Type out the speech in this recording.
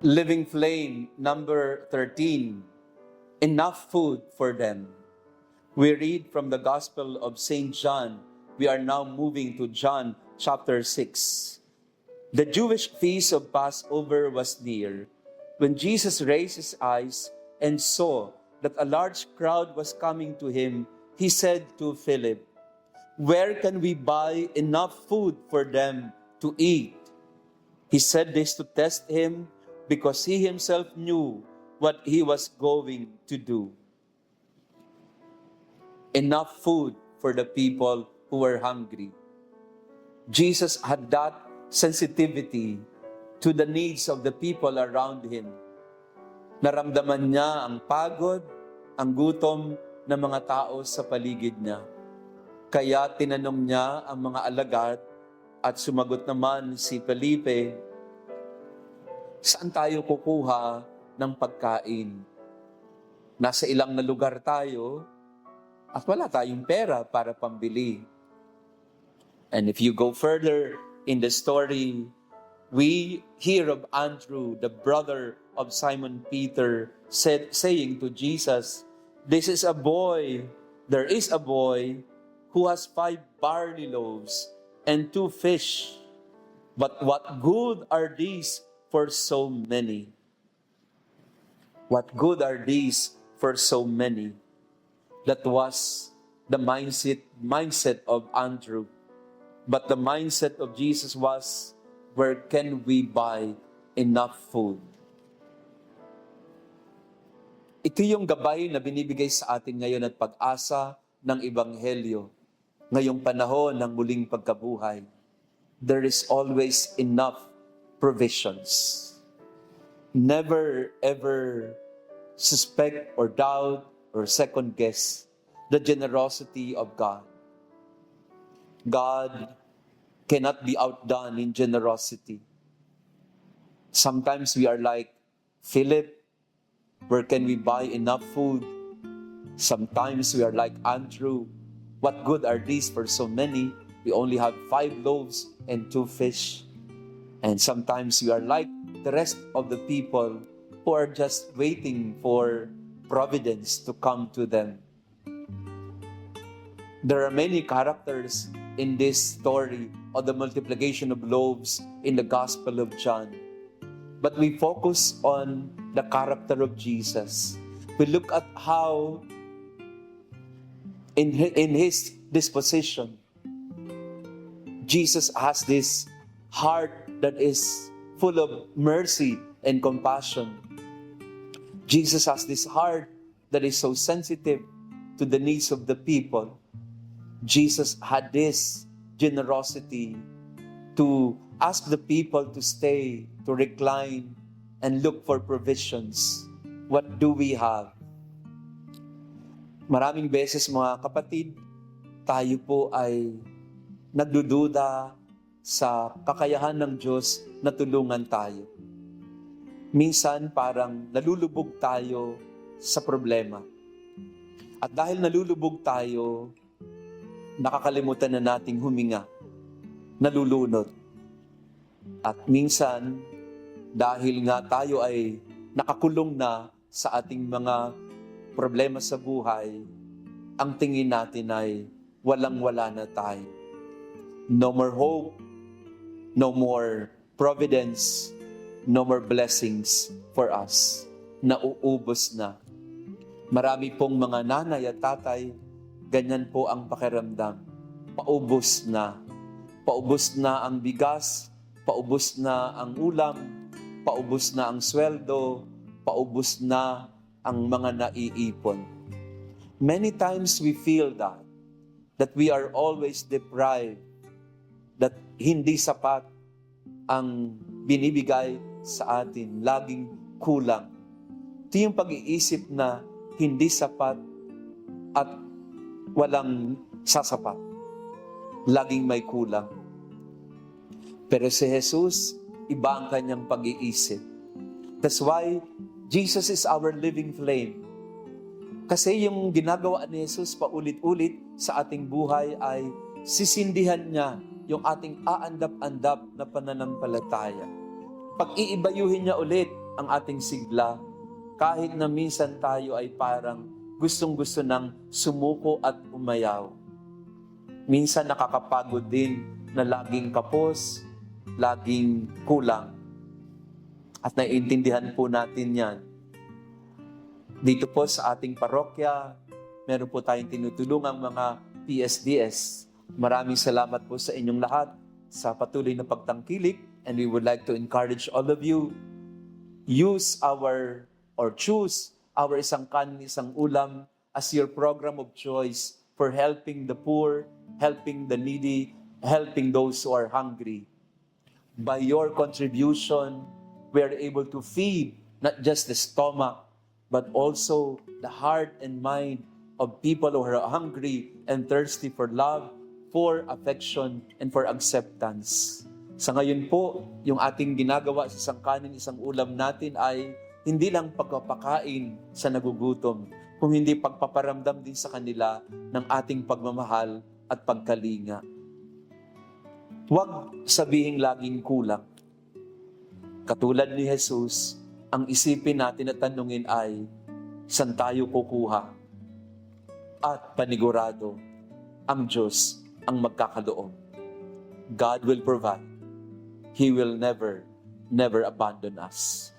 Living Flame, number 13. Enough food for them. We read from the Gospel of St. John. We are now moving to John chapter 6. The Jewish feast of Passover was near. When Jesus raised his eyes and saw that a large crowd was coming to him, he said to Philip, "Where can we buy enough food for them to eat?" He said this to test him because he himself knew what he was going to do. Enough food for the people who were hungry. Jesus had that sensitivity to the needs of the people around him. Naramdaman niya ang pagod, ang gutom ng mga tao sa paligid niya. Kaya tinanong niya ang mga alagad at sumagot naman si Felipe, "Saan tayo kukuha ng pagkain? Nasa ilang na lugar tayo at wala tayong pera para pambili." And if you go further in the story, we hear of Andrew, the brother of Simon Peter, saying to Jesus, there is a boy who has 5 barley loaves and 2 fish. But what good are these for so many? What good are these for so many? That was the mindset of Andrew. But the mindset of Jesus was, where can we buy enough food? Ito yung gabay na binibigay sa atin ngayon at pag-asa ng Ebanghelyo. Ngayong panahon ng muling pagkabuhay, there is always enough provisions. Never ever suspect or doubt or second guess the generosity of God. God cannot be outdone in generosity. Sometimes we are like Philip, where can we buy enough food? Sometimes we are like Andrew, what good are these for so many? We only have 5 loaves and 2 fish. And sometimes we are like the rest of the people who are just waiting for providence to come to them. There are many characters in this story of the multiplication of loaves in the Gospel of John. But we focus on the character of Jesus. We look at how in his disposition, Jesus has this heart that is full of mercy and compassion. Jesus has this heart that is so sensitive to the needs of the people. Jesus had this generosity to ask the people to stay, to recline, and look for provisions. What do we have? Maraming beses mga kapatid, tayo po ay nagdududa sa kakayahan ng Diyos na tulungan tayo. Minsan parang nalulubog tayo sa problema. At dahil nalulubog tayo, nakakalimutan na nating huminga, nalulunod. At minsan, dahil nga tayo ay nakakulong na sa ating mga problema sa buhay, ang tingin natin ay walang-wala na tayo. No more hope, no more providence, no more blessings for us. Nauubos na. Marami pong mga nanay at tatay, ganyan po ang pakiramdam. Paubos na. Paubos na ang bigas, paubos na ang ulam, paubos na ang sweldo, paubos na ang mga naiipon. Many times we feel that we are always deprived, that hindi sapat ang binibigay sa atin, laging kulang. Ito yung pag-iisip na hindi sapat at walang sasapat. Laging may kulang. Pero si Jesus, iba ang kanyang pag-iisip. That's why Jesus is our living flame. Kasi yung ginagawa ni Jesus paulit-ulit sa ating buhay ay sisindihan niya yung ating aandap-andap na pananampalataya. Pag-iibayuhin niya ulit ang ating sigla, kahit na minsan tayo ay parang gustong-gusto ng sumuko at umayaw. Minsan nakakapagod din na laging kapos, laging kulang. At naiintindihan po natin yan. Dito po sa ating parokya, meron po tayong tinutulungang mga PSDS. Maraming salamat po sa inyong lahat sa patuloy na pagtangkilik, and we would like to encourage all of you, choose our Isang Kanin, Isang Ulam as your program of choice for helping the poor, helping the needy, helping those who are hungry. By your contribution, we are able to feed not just the stomach, but also the heart and mind of people who are hungry and thirsty for love, for affection, and for acceptance. Sa ngayon po, yung ating ginagawa sa Isang Kanin, Isang Ulam natin ay hindi lang pagpapakain sa nagugutom, kung hindi pagpaparamdam din sa kanila ng ating pagmamahal at pagkalinga. Huwag sabihing laging kulang. Katulad ni Jesus, ang isipin natin at tanungin ay, saan tayo kukuha? At panigurado, ang Diyos ang magkakaloob. God will provide. He will never abandon us.